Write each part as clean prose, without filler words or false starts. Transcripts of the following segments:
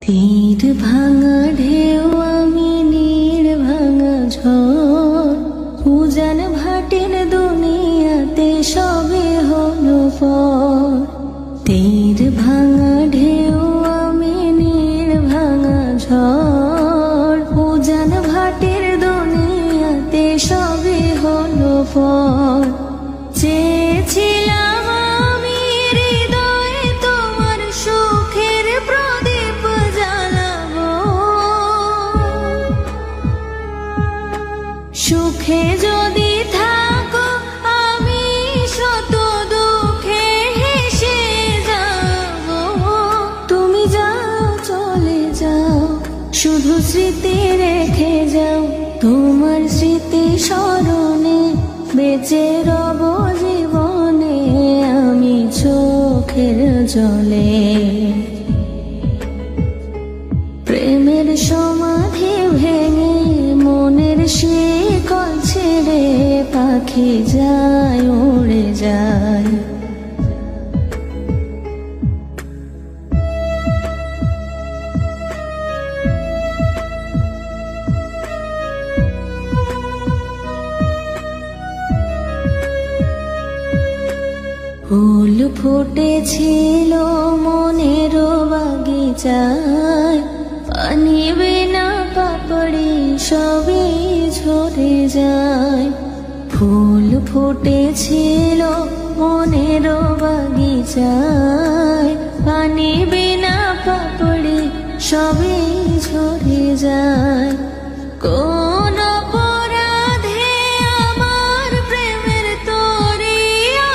তীর ভাঙা ঢেউ আমি নীড় ভাঙা ঝড়, উজান ভাটির দুনিয়াতে সবে হলো পর। তীর ভাঙা ঢেউ আমি নীড় ভাঙা ঝড়, উজান ভাটির দুনিয়াতে সবে হলো পর। চেয়েছিলাম আমি হৃদয়ে তোমার সুখের প্রদীপ জ্বালাবো, সুখে যদি থাকো আমি শত দুঃখে হেসে যাব। তুমি যাও চলে যাও, শুধু স্মৃতি রেখে যাও, তোমার স্মৃতি স্মরণে বেঁচে রব জীবনে আমি চোখের জলে। প্রেমের সমাধি ভেঙে মনের শিকল ছেড়ে পাখি যায় উড়ে যায়। ফুল ফুটেছিল মনের বাগিচায়, পানি বিনা পাপড়ি সবই ঝরে যায়। ফুল ফুটেছিল মনের বাগিচায়, পানি বিনা পাপড়ি সবই ঝরে যায়। কোন অপরাধে আমার প্রেমের তরি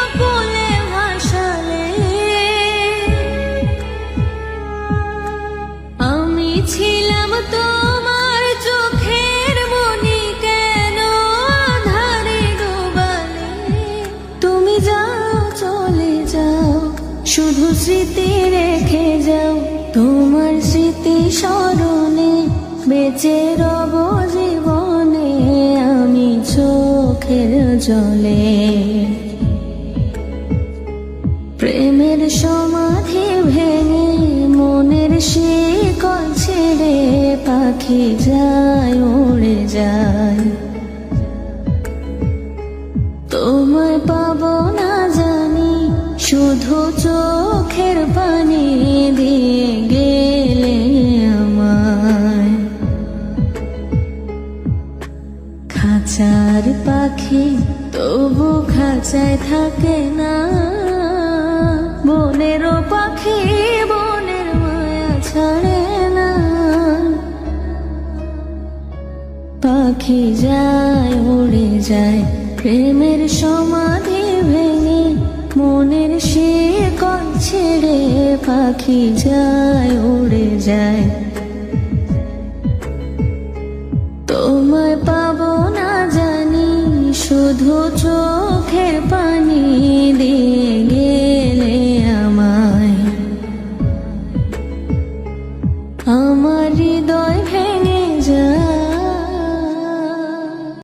আকুলে ভাসালে, আমি ছিলাম তোমার চোখের মনি, কেন আধারে ডুবালে। তুমি যাও চলে যাও, শুধু স্মৃতি রেখে যাও, তোমার স্মৃতি স্মরণে বেঁচে রব জীবনে আমি চোখের জলে। প্রেমের সমাধি ভেঙে মনের শিকল ছেড়ে পাখি যায় উড়ে যায়। তোমায় পাবো না জানি, শুধু চোখের পানি দিয়ে গেলে আমায়। খাঁচার পাখি তবু খাঁচায় থাকে না, বনেরও পাখি বনের মায়া ছাড়ে না। পাখি যায় উড়ে যায়, প্রেমের সমাধি ভেঙে মনের শিকল ছেড়ে পাখি যায় উড়ে যায়। তোমায় পাবো না জানি, শুধু চোখের পানি দিয়ে